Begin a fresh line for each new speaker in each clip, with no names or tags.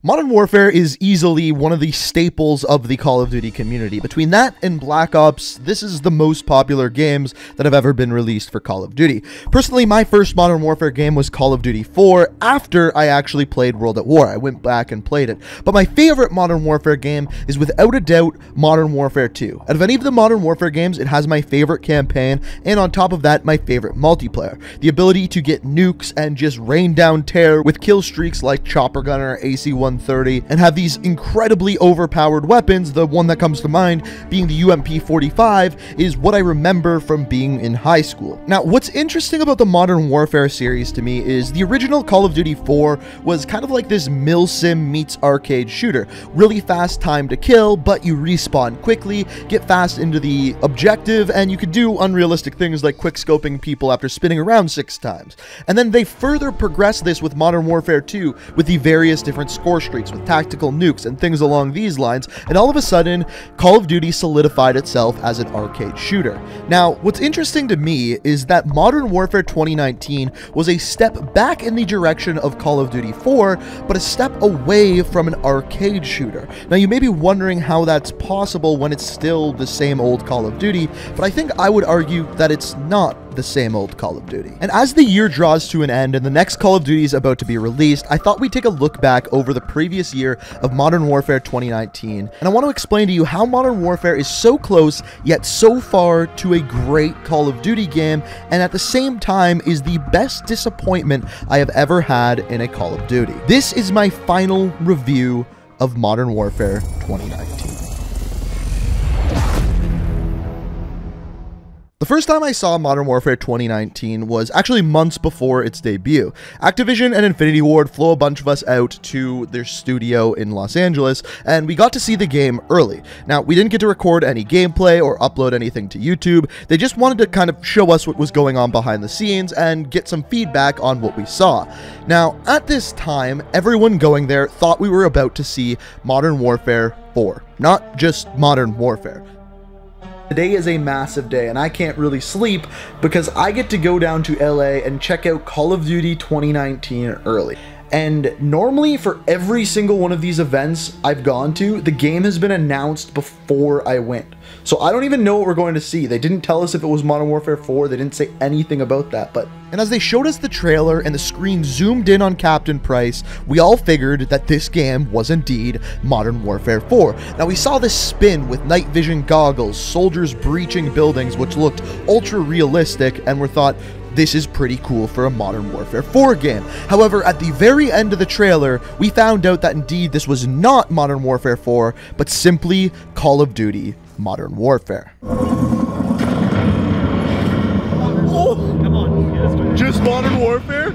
Modern Warfare is easily one of the staples of the Call of Duty community. Between that and Black Ops, this is the most popular games that have ever been released for Call of Duty. Personally, my first Modern Warfare game was Call of Duty 4 after I actually played World at War. I went back and played it. But my favorite Modern Warfare game is without a doubt Modern Warfare 2. Out of any of the Modern Warfare games, it has my favorite campaign, and on top of that, my favorite multiplayer. The ability to get nukes and just rain down terror with kill streaks like Chopper Gunner, AC-130, and have these incredibly overpowered weapons. The one that comes to mind being the UMP-45 is what I remember from being in high school. Now, what's interesting about the Modern Warfare series to me is the original Call of Duty 4 was kind of like this milsim meets arcade shooter. Really fast time to kill, but you respawn quickly, get fast into the objective, and you could do unrealistic things like quick-scoping people after spinning around 6 times. And then they further progressed this with Modern Warfare 2 with the various different score streaks with tactical nukes and things along these lines, and all of a sudden, Call of Duty solidified itself as an arcade shooter. Now, what's interesting to me is that Modern Warfare 2019 was a step back in the direction of Call of Duty 4, but a step away from an arcade shooter. Now, you may be wondering how that's possible when it's still the same old Call of Duty, but I think I would argue that it's not the same old Call of Duty. And as the year draws to an end and the next Call of Duty is about to be released, I thought we'd take a look back over the previous year of Modern Warfare 2019, and I want to explain to you how Modern Warfare is so close yet so far to a great Call of Duty game, and at the same time is the best disappointment I have ever had in a Call of Duty. This is my final review of Modern Warfare 2019. The first time I saw Modern Warfare 2019 was actually months before its debut. Activision and Infinity Ward flew a bunch of us out to their studio in Los Angeles, and we got to see the game early. Now, we didn't get to record any gameplay or upload anything to YouTube. They just wanted to kind of show us what was going on behind the scenes and get some feedback on what we saw. Now, at this time, everyone going there thought we were about to see Modern Warfare 4, not just Modern Warfare. Today is a massive day, and I can't really sleep because I get to go down to LA and check out Call of Duty 2019 early. And normally for every single one of these events I've gone to, the game has been announced before I went. So I don't even know what we're going to see. They didn't tell us if it was Modern Warfare 4, they didn't say anything about that, but... And as they showed us the trailer and the screen zoomed in on Captain Price, we all figured that this game was indeed Modern Warfare 4. Now, we saw this spin with night vision goggles, soldiers breaching buildings, which looked ultra realistic, and we thought, this is pretty cool for a Modern Warfare 4 game. However, at the very end of the trailer, we found out that indeed this was not Modern Warfare 4, but simply Call of Duty Modern Warfare. Just Modern Warfare?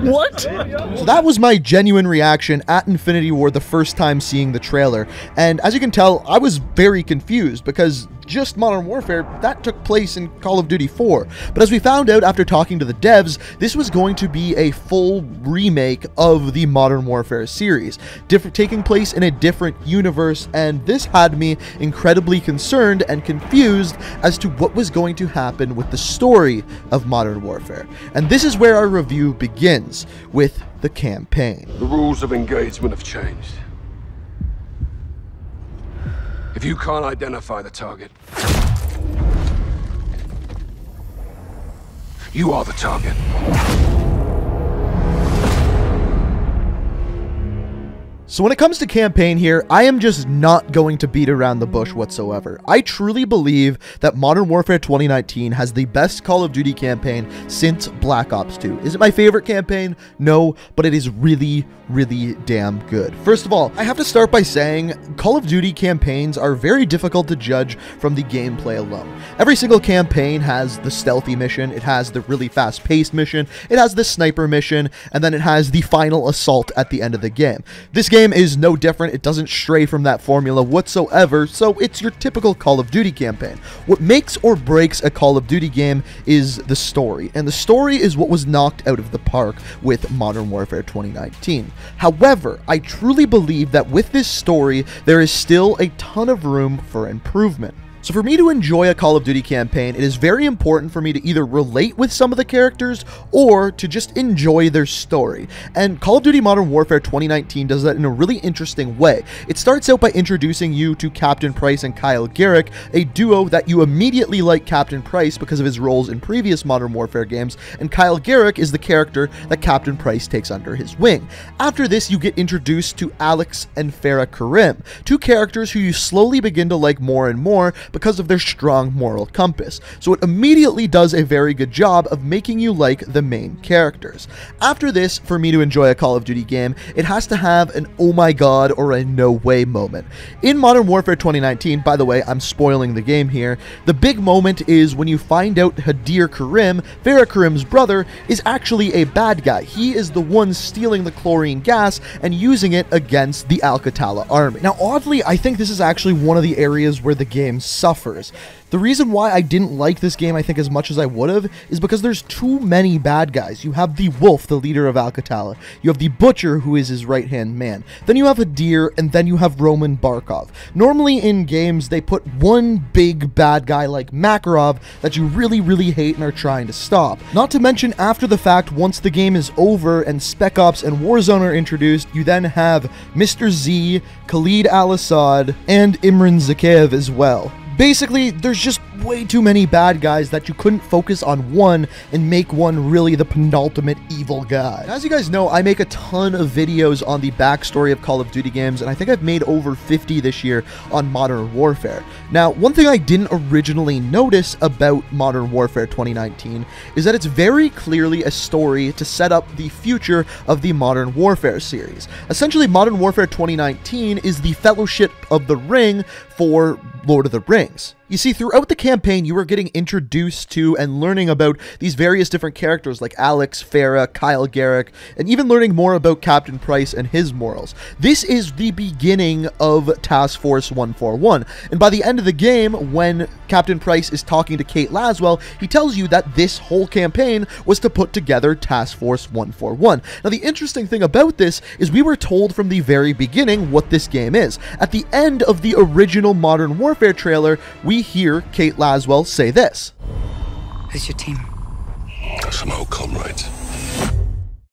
What? So that was my genuine reaction at Infinity Ward the first time seeing the trailer, and as you can tell, I was very confused because just Modern Warfare, that took place in Call of Duty 4. But as we found out after talking to the devs, this was going to be a full remake of the Modern Warfare series, taking place in a different universe, and this had me incredibly concerned and confused as to what was going to happen with the story of Modern Warfare. And this is where our review begins, with the campaign.
The rules of engagement have changed. If you can't identify the target, you are the target.
So when it comes to campaign here, I am just not going to beat around the bush whatsoever. I truly believe that Modern Warfare 2019 has the best Call of Duty campaign since Black Ops 2. Is it my favorite campaign? No, but it is really, really damn good. First of all, I have to start by saying Call of Duty campaigns are very difficult to judge from the gameplay alone. Every single campaign has the stealthy mission, it has the really fast-paced mission, it has the sniper mission, and then it has the final assault at the end of the game. This game is no different. It doesn't stray from that formula whatsoever, so it's your typical Call of Duty campaign. What makes or breaks a Call of Duty game is the story, and the story is what was knocked out of the park with Modern Warfare 2019. However, I truly believe that with this story, there is still a ton of room for improvement. So for me to enjoy a Call of Duty campaign, it is very important for me to either relate with some of the characters or to just enjoy their story. And Call of Duty Modern Warfare 2019 does that in a really interesting way. It starts out by introducing you to Captain Price and Kyle Garrick, a duo that you immediately like Captain Price because of his roles in previous Modern Warfare games, and Kyle Garrick is the character that Captain Price takes under his wing. After this, you get introduced to Alex and Farah Karim, two characters who you slowly begin to like more and more because of their strong moral compass. So it immediately does a very good job of making you like the main characters. After this, for me to enjoy a Call of Duty game, it has to have an oh my god or a no way moment. In Modern Warfare 2019, by the way, I'm spoiling the game here, the big moment is when you find out Hadir Karim, Farah Karim's brother, is actually a bad guy. He is the one stealing the chlorine gas and using it against the Al-Qatala army. Now, oddly, I think this is actually one of the areas where the game suffers. The reason why I didn't like this game, I think, as much as I would have, is because there's too many bad guys. You have the Wolf, the leader of Al-Qatala. You have the Butcher, who is his right-hand man. Then you have Hadir, and then you have Roman Barkov. Normally in games, they put one big bad guy like Makarov that you really, really hate and are trying to stop. Not to mention, after the fact, once the game is over and Spec Ops and Warzone are introduced, you then have Mr. Z, Khalid al-Assad, and Imran Zakhaev as well. Basically, there's just way too many bad guys that you couldn't focus on one and make one really the penultimate evil guy. As you guys know, I make a ton of videos on the backstory of Call of Duty games, and I think I've made over 50 this year on Modern Warfare. Now, one thing I didn't originally notice about Modern Warfare 2019 is that it's very clearly a story to set up the future of the Modern Warfare series. Essentially, Modern Warfare 2019 is the Fellowship of the Ring for Lord of the Rings. You see, throughout the campaign, you are getting introduced to and learning about these various different characters like Alex, Farah, Kyle Garrick, and even learning more about Captain Price and his morals. This is the beginning of Task Force 141, and by the end of the game, when Captain Price is talking to Kate Laswell, he tells you that this whole campaign was to put together Task Force 141. Now, the interesting thing about this is we were told from the very beginning what this game is. At the end of the original Modern Warfare trailer, we hear Kate Laswell say this.
Who's your team?
Some old comrades.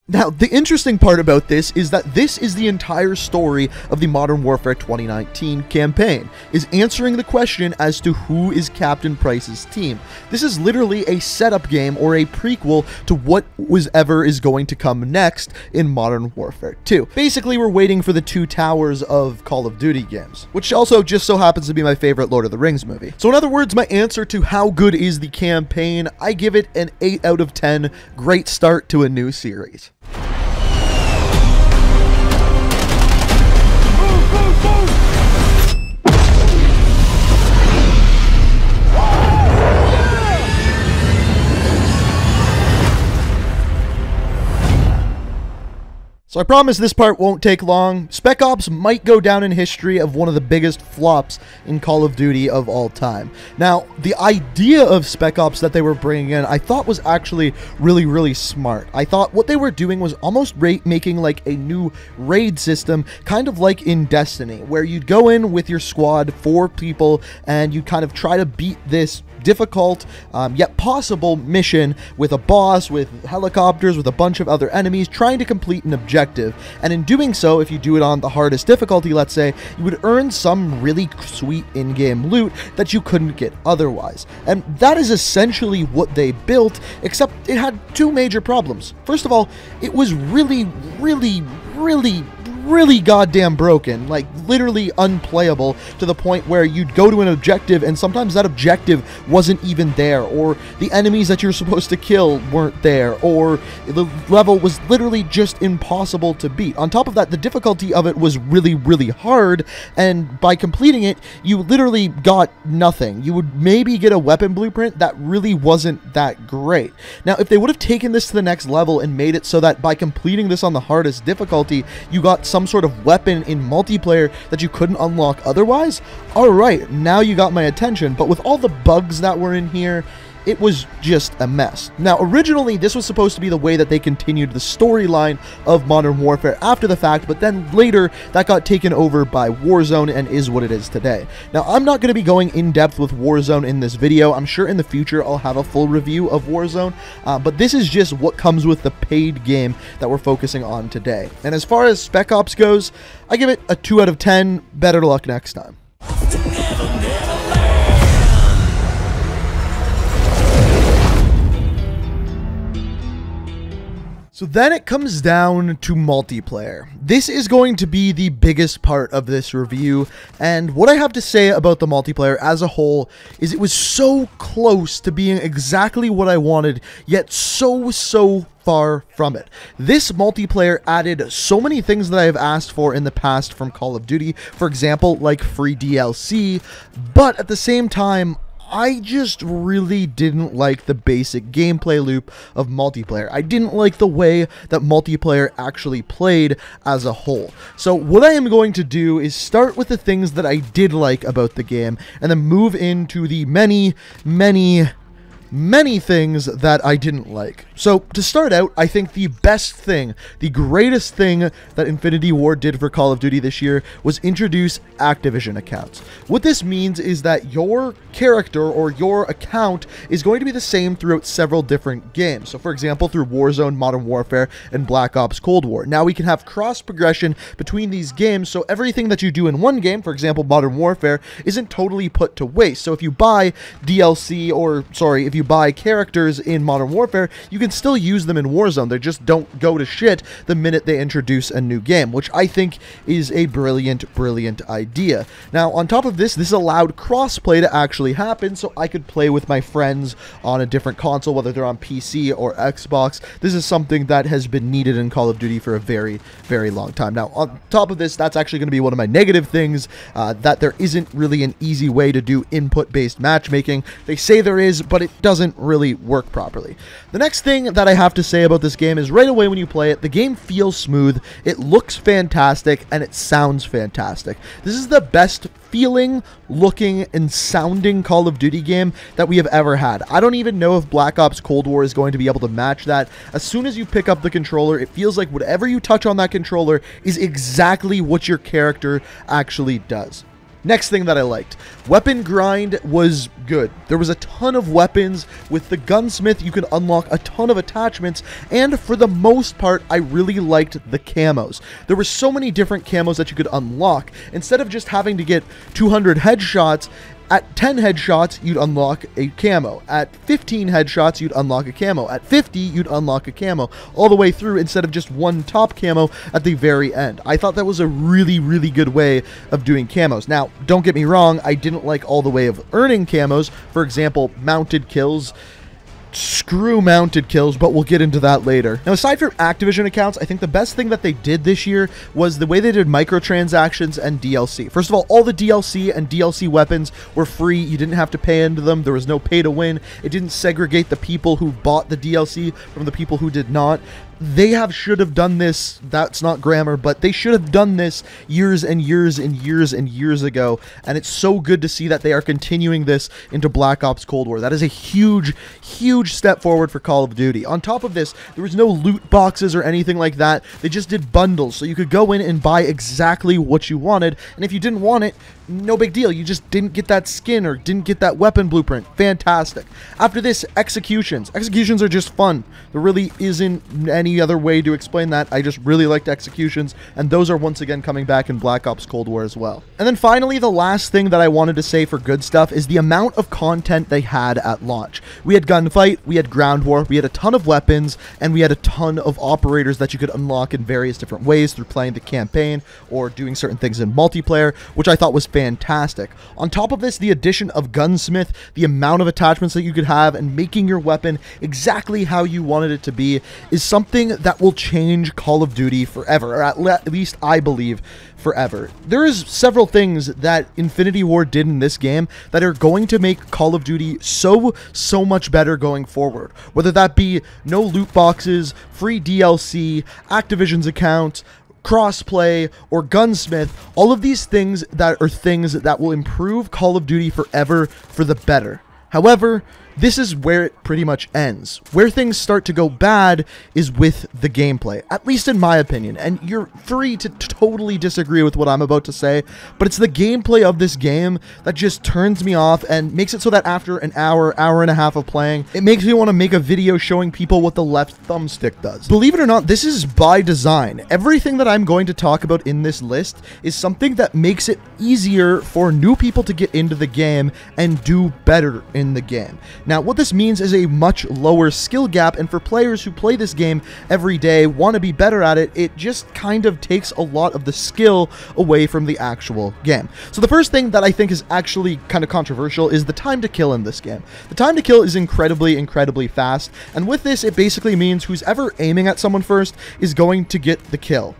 Now, the interesting part about this is that this is the entire story of the Modern Warfare 2019 campaign, is answering the question as to who is Captain Price's team. This is literally a setup game or a prequel to what was ever is going to come next in Modern Warfare 2. Basically, we're waiting for the two towers of Call of Duty games, which also just so happens to be my favorite Lord of the Rings movie. So in other words, my answer to how good is the campaign, I give it an 8 out of 10. Great start to a new series. So I promise this part won't take long. Spec Ops might go down in history of one of the biggest flops in Call of Duty of all time. Now, the idea of Spec Ops that they were bringing in, I thought was actually really, really smart. I thought what they were doing was almost making like a new raid system, kind of like in Destiny, where you'd go in with your squad, 4 people, and you'd kind of try to beat this difficult yet possible mission with a boss, with helicopters, with a bunch of other enemies, trying to complete an objective. And in doing so, if you do it on the hardest difficulty, let's say, you would earn some really sweet in-game loot that you couldn't get otherwise. And that is essentially what they built, except it had 2 major problems. First of all, it was really goddamn broken, like literally unplayable, to the point where you'd go to an objective and sometimes that objective wasn't even there, or the enemies that you're supposed to kill weren't there, or the level was literally just impossible to beat. On top of that, the difficulty of it was really hard, and by completing it, you literally got nothing. You would maybe get a weapon blueprint that really wasn't that great. Now, if they would have taken this to the next level and made it so that by completing this on the hardest difficulty, you got some sort of weapon in multiplayer that you couldn't unlock otherwise, alright, now you got my attention. But with all the bugs that were in here, it was just a mess. Now, originally, this was supposed to be the way that they continued the storyline of Modern Warfare after the fact, but then later, that got taken over by Warzone and is what it is today. Now, I'm not going to be going in depth with Warzone in this video. I'm sure in the future I'll have a full review of Warzone, but this is just what comes with the paid game that we're focusing on today. And as far as Spec Ops goes, I give it a 2 out of 10. Better luck next time. So then it comes down to multiplayer. This is going to be the biggest part of this review, and what I have to say about the multiplayer as a whole is it was so close to being exactly what I wanted, yet so far from it. This multiplayer added so many things that I have asked for in the past from Call of Duty, for example, like free DLC, but at the same time, I just really didn't like the basic gameplay loop of multiplayer. I didn't like the way that multiplayer actually played as a whole. So what I am going to do is start with the things that I did like about the game, and then move into the many things that I didn't like. So to start out, I think the best thing, the greatest thing that Infinity Ward did for Call of Duty this year was introduce Activision accounts. What this means is that your character or your account is going to be the same throughout several different games. So for example, through Warzone, Modern Warfare, and Black Ops Cold War. Now we can have cross progression between these games, so everything that you do in one game, for example Modern Warfare, isn't totally put to waste. So if you buy DLC, or sorry, if you buy characters in Modern Warfare, you can still use them in Warzone. They just don't go to shit the minute they introduce a new game, which I think is a brilliant idea. Now, on top of this allowed crossplay to actually happen, so I could play with my friends on a different console, whether they're on PC or Xbox. This is something that has been needed in Call of Duty for a very long time. Now, on top of this, that's actually going to be one of my negative things, that there isn't really an easy way to do input-based matchmaking. They say there is, but it doesn't really work properly. The next thing that I have to say about this game is right away when you play it, the game feels smooth, it looks fantastic, and it sounds fantastic. This is the best feeling, looking, and sounding Call of Duty game that we have ever had. I don't even know if Black Ops Cold War is going to be able to match that. As soon as you pick up the controller, it feels like whatever you touch on that controller is exactly what your character actually does. Next thing that I liked, weapon grind was good. There was a ton of weapons. With the gunsmith, you can unlock a ton of attachments, and for the most part, I really liked the camos. There were so many different camos that you could unlock. Instead of just having to get 200 headshots, at 10 headshots, you'd unlock a camo. At 15 headshots, you'd unlock a camo. At 50, you'd unlock a camo. All the way through, instead of just one top camo at the very end. I thought that was a really good way of doing camos. Now, don't get me wrong, I didn't like all the way of earning camos. For example, mounted kills. Screw mounted kills, but we'll get into that later. Now, aside from Activision accounts, I think the best thing that they did this year was the way they did microtransactions and DLC. First of all the DLC and DLC weapons were free. You didn't have to pay into them. There was no pay to win. It didn't segregate the people who bought the DLC from the people who did not. They should have done this, that's not grammar, but they should have done this years and years ago, and it's so good to see that they are continuing this into Black Ops Cold War. That is a huge step forward for Call of Duty. On top of this, there was no loot boxes or anything like that. They just did bundles, so you could go in and buy exactly what you wanted, and if you didn't want it, no big deal. You just didn't get that skin or didn't get that weapon blueprint. Fantastic. After this, executions. Executions are just fun. There really isn't any other way to explain that. I just really liked executions, and those are once again coming back in Black Ops Cold War as well. And then finally, the last thing that I wanted to say for good stuff is the amount of content they had at launch. We had gunfight, we had ground war, we had a ton of weapons, and we had a ton of operators that you could unlock in various different ways through playing the campaign or doing certain things in multiplayer, which I thought was fantastic. On top of this, the addition of gunsmith, the amount of attachments that you could have, and making your weapon exactly how you wanted it to be is something that will change Call of Duty forever, or at least I believe forever. There is several things that Infinity Ward did in this game that are going to make Call of Duty so much better going forward. Whether that be no loot boxes, free DLC, Activision's accounts, crossplay, or gunsmith, all of these things that will improve Call of Duty forever for the better. However, this is where it pretty much ends. Where things start to go bad is with the gameplay, at least in my opinion, and you're free to totally disagree with what I'm about to say, but it's the gameplay of this game that just turns me off and makes it so that after an hour and a half of playing, it makes me want to make a video showing people what the left thumbstick does. Believe it or not, this is by design. Everything that I'm going to talk about in this list is something that makes it easier for new people to get into the game and do better in the game. Now, what this means is a much lower skill gap, and for players who play this game every day, want to be better at it, it just kind of takes a lot of the skill away from the actual game. So the first thing that I think is actually kind of controversial is the time to kill in this game. The time to kill is incredibly fast, and with this, it basically means who's ever aiming at someone first is going to get the kill.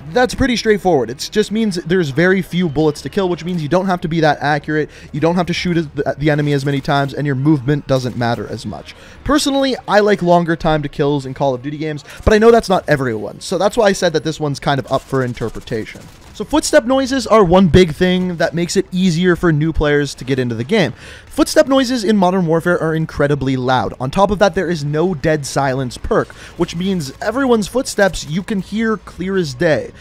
That's pretty straightforward. It just means there's very few bullets to kill, which means you don't have to be that accurate, you don't have to shoot at the enemy as many times, and your movement doesn't matter as much. Personally, I like longer time to kills in Call of Duty games, but I know that's not everyone, so that's why I said that this one's kind of up for interpretation. So footstep noises are one big thing that makes it easier for new players to get into the game. Footstep noises in Modern Warfare are incredibly loud. On top of that, there is no dead silence perk, which means everyone's footsteps you can hear clear as day.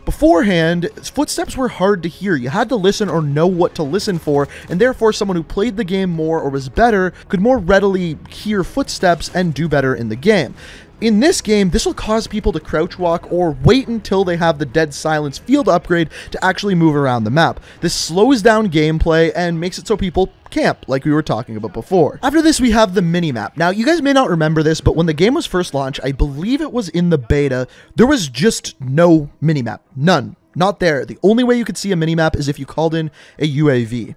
Beforehand, footsteps were hard to hear. You had to listen or know what to listen for, and therefore someone who played the game more or was better could more readily hear footsteps and do better in the game. In this game, this will cause people to crouch walk or wait until they have the dead silence field upgrade to actually move around the map. This slows down gameplay and makes it so people camp, like we were talking about before. After this, we have the minimap. Now, you guys may not remember this, but when the game was first launched, I believe it was in the beta, there was just no minimap. None. Not there. The only way you could see a minimap is if you called in a UAV.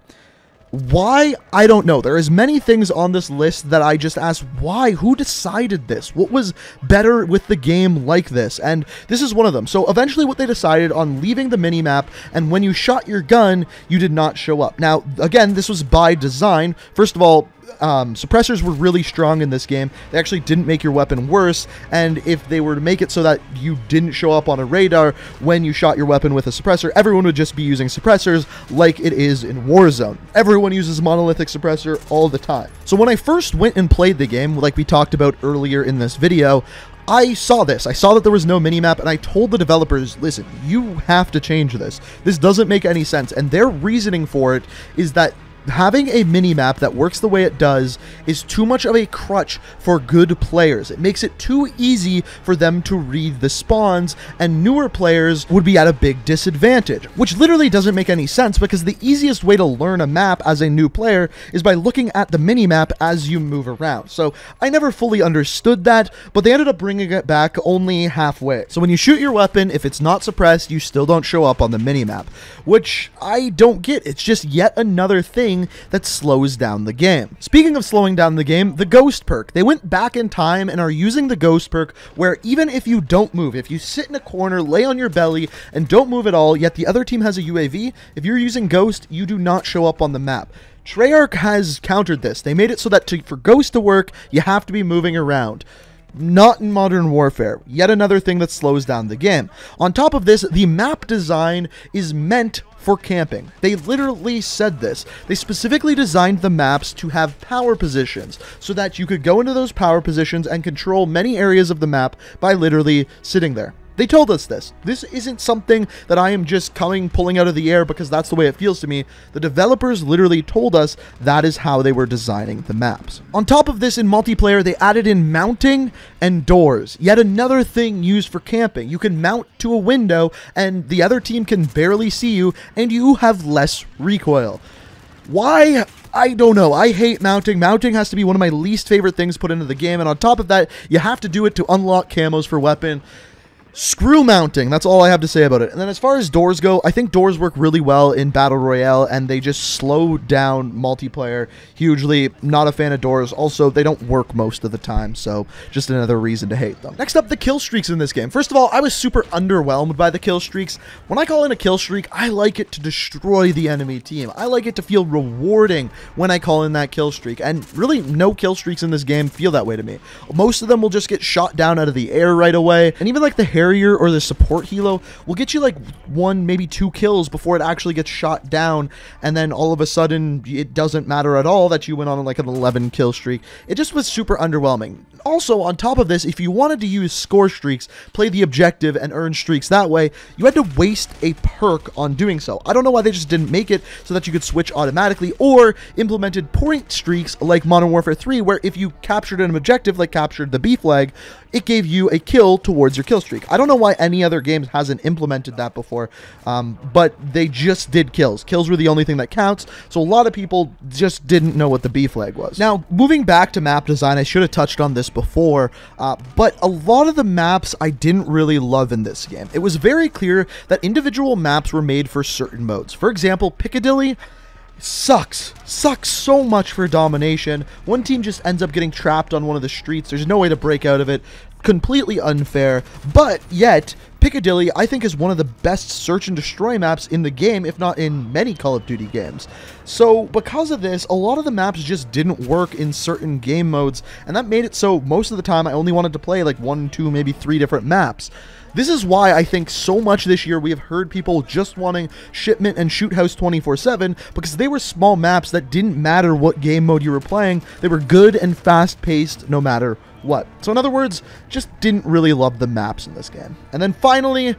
Why? I don't know. There is many things on this list that I just asked, why? Who decided this? What was better with the game like this? And this is one of them. So eventually what they decided on leaving the minimap, and when you shot your gun, you did not show up. Now, again, this was by design. First of all, suppressors were really strong in this game. They actually didn't make your weapon worse, and if they were to make it so that you didn't show up on a radar when you shot your weapon with a suppressor, everyone would just be using suppressors like it is in Warzone. Everyone uses monolithic suppressor all the time. So when I first went and played the game, like we talked about earlier in this video, I saw this. I saw that there was no minimap, and I told the developers, listen, you have to change this. This doesn't make any sense, and their reasoning for it is that having a minimap that works the way it does is too much of a crutch for good players. It makes it too easy for them to read the spawns, and newer players would be at a big disadvantage, which literally doesn't make any sense, because the easiest way to learn a map as a new player is by looking at the minimap as you move around. So I never fully understood that, but they ended up bringing it back only halfway. So when you shoot your weapon, if it's not suppressed, you still don't show up on the minimap, which I don't get. It's just yet another thing that slows down the game. Speaking of slowing down the game, the ghost perk. They went back in time and are using the ghost perk, where even if you don't move, if you sit in a corner, lay on your belly, and don't move at all, yet the other team has a UAV, if you're using ghost, you do not show up on the map. Treyarch has countered this. They made it so that for ghost to work, you have to be moving around. Not in Modern Warfare. Yet another thing that slows down the game. On top of this, the map design is meant for camping. They literally said this. They specifically designed the maps to have power positions so that you could go into those power positions and control many areas of the map by literally sitting there. They told us this. This isn't something that I am just pulling out of the air because that's the way it feels to me. The developers literally told us that is how they were designing the maps. On top of this, in multiplayer, they added in mounting and doors. Yet another thing used for camping. You can mount to a window and the other team can barely see you, and you have less recoil. Why? I don't know. I hate mounting. Mounting has to be one of my least favorite things put into the game, and on top of that, you have to do it to unlock camos for weapon. Screw mounting. That's all I have to say about it. And then as far as doors go, I think doors work really well in Battle Royale, and they just slow down multiplayer hugely. Not a fan of doors. Also, they don't work most of the time, so just another reason to hate them. Next up, the kill streaks in this game. First of all, I was super underwhelmed by the kill streaks. When I call in a kill streak, I like it to destroy the enemy team. I like it to feel rewarding when I call in that kill streak, and really no kill streaks in this game feel that way to me. Most of them will just get shot down out of the air right away, and even like the hair carrier or the support helo will get you like 1, maybe 2 kills before it actually gets shot down, and then all of a sudden it doesn't matter at all that you went on like an 11 kill streak. It just was super underwhelming. Also, on top of this, if you wanted to use score streaks, play the objective, and earn streaks that way, you had to waste a perk on doing so. I don't know why they just didn't make it so that you could switch automatically, or implemented point streaks like Modern Warfare 3, where if you captured an objective, like captured the B flag, it gave you a kill towards your kill streak. I don't know why any other game hasn't implemented that before, but they just did kills. Kills were the only thing that counts, so a lot of people just didn't know what the B flag was. Now, moving back to map design, I should have touched on this before, but a lot of the maps I didn't really love in this game. It was very clear that individual maps were made for certain modes. For example, Piccadilly sucks so much for domination. One team just ends up getting trapped on one of the streets. There's no way to break out of it. Completely unfair, but yet Piccadilly I think is one of the best search and destroy maps in the game, if not in many Call of Duty games. So because of this, a lot of the maps just didn't work in certain game modes, and that made it so most of the time I only wanted to play like 1, 2, maybe 3 different maps. This is why I think so much this year we have heard people just wanting Shipment and Shoot House 24/7, because they were small maps that didn't matter what game mode you were playing. They were good and fast-paced no matter what. So in other words, just didn't really love the maps in this game. And then finally,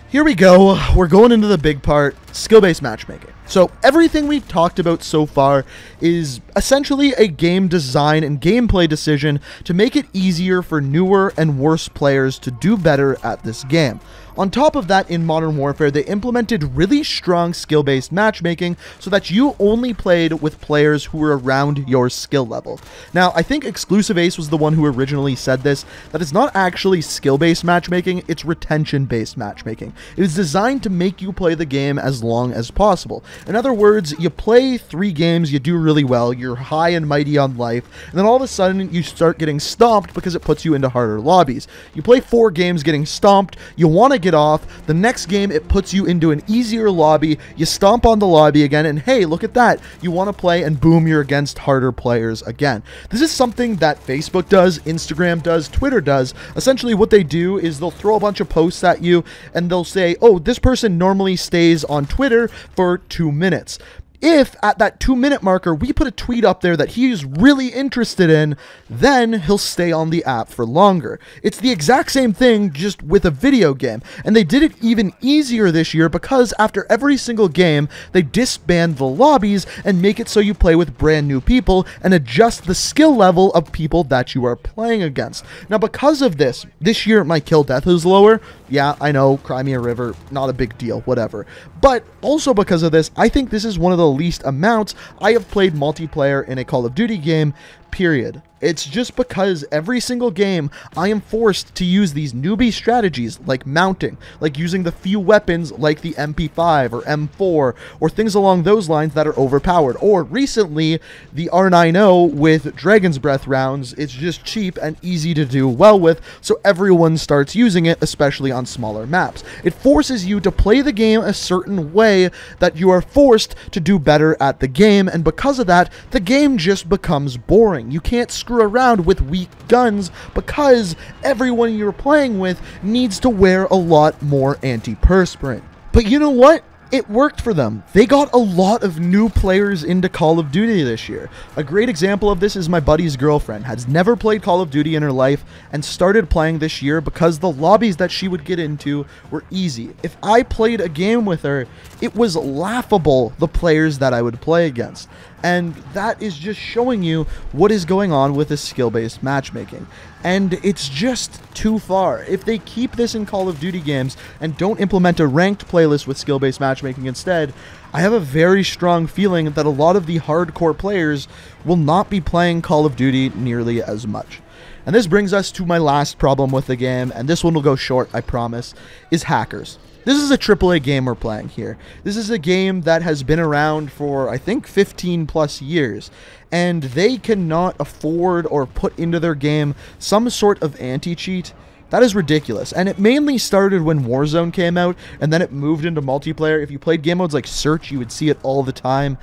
here we go. We're going into the big part, skill-based matchmaking. So everything we've talked about so far is essentially a game design and gameplay decision to make it easier for newer and worse players to do better at this game. On top of that, in Modern Warfare, they implemented really strong skill-based matchmaking so that you only played with players who were around your skill level. Now, I think Exclusive Ace was the one who originally said this, that it's not actually skill-based matchmaking, it's retention-based matchmaking. It is designed to make you play the game as long as possible. In other words, you play 3 games, you do really well, you're high and mighty on life, and then all of a sudden you start getting stomped because it puts you into harder lobbies. You play 4 games getting stomped, you want to get off, the next game it puts you into an easier lobby, you stomp on the lobby again, and hey, look at that, you want to play, and boom, you're against harder players again. This is something that Facebook does, Instagram does, Twitter does. Essentially what they do is they'll throw a bunch of posts at you, and they'll say, oh, this person normally stays on Twitter for 2 minutes. If at that 2-minute marker we put a tweet up there that he's really interested in, then he'll stay on the app for longer. It's the exact same thing, just with a video game. And they did it even easier this year because after every single game, they disband the lobbies and make it so you play with brand new people and adjust the skill level of people that you are playing against. Now, because of this year my kill death is lower. Yeah, I know, Cry Me a River, not a big deal, whatever. But also because of this, I think this is one of the least amounts I have played multiplayer in a Call of Duty game, period. It's just because every single game I am forced to use these newbie strategies like mounting, like using the few weapons like the MP5 or M4 or things along those lines that are overpowered, or recently the R90 with Dragon's Breath rounds. It's just cheap and easy to do well with, so everyone starts using it, especially on smaller maps. It forces you to play the game a certain way that you are forced to do better at the game, and because of that, the game just becomes boring. You can't screw around with weak guns because everyone you're playing with needs to wear a lot more antiperspirant. But you know what? It worked for them. They got a lot of new players into Call of Duty this year. A great example of this is my buddy's girlfriend. Has never played Call of Duty in her life and started playing this year because the lobbies that she would get into were easy. If I played a game with her, it was laughable, the players that I would play against. And that is just showing you what is going on with this skill-based matchmaking. And it's just too far. If they keep this in Call of Duty games and don't implement a ranked playlist with skill-based matchmaking instead, I have a very strong feeling that a lot of the hardcore players will not be playing Call of Duty nearly as much. And this brings us to my last problem with the game, and this one will go short, I promise, is hackers. This is a AAA game we're playing here. This is a game that has been around for, I think, 15 plus years. And they cannot afford or put into their game some sort of anti-cheat. That is ridiculous. And it mainly started when Warzone came out, and then it moved into multiplayer. If you played game modes like Search, you would see it all the time.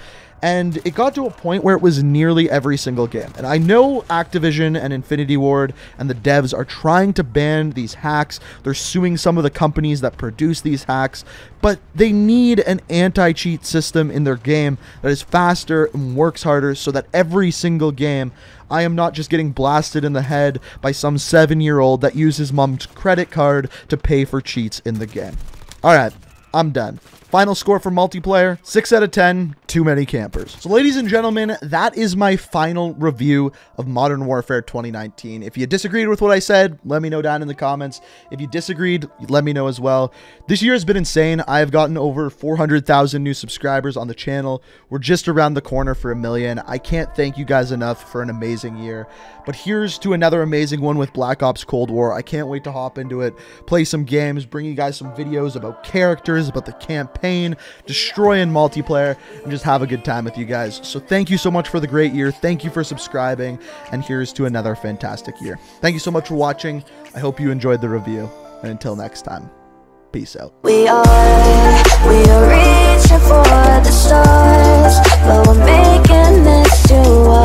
and it got to a point where it was nearly every single game. And I know Activision and Infinity Ward and the devs are trying to ban these hacks. They're suing some of the companies that produce these hacks, but they need an anti-cheat system in their game that is faster and works harder, so that every single game I am not just getting blasted in the head by some 7-year-old that uses mom's credit card to pay for cheats in the game. Alright, I'm done. Final score for multiplayer, 6 out of 10, too many campers. So ladies and gentlemen, that is my final review of Modern Warfare 2019. If you disagreed with what I said, let me know down in the comments. If you disagreed, let me know as well. This year has been insane. I have gotten over 400,000 new subscribers on the channel. We're just around the corner for 1 million. I can't thank you guys enough for an amazing year. But here's to another amazing one with Black Ops Cold War. I can't wait to hop into it, play some games, bring you guys some videos about characters, about the campaign, destroying multiplayer, and just have a good time with you guys. So thank you so much for the great year. Thank you for subscribing, and here's to another fantastic year. Thank you so much for watching. I hope you enjoyed the review, and until next time, peace out.
We are reaching for the stars, but we're making this to us.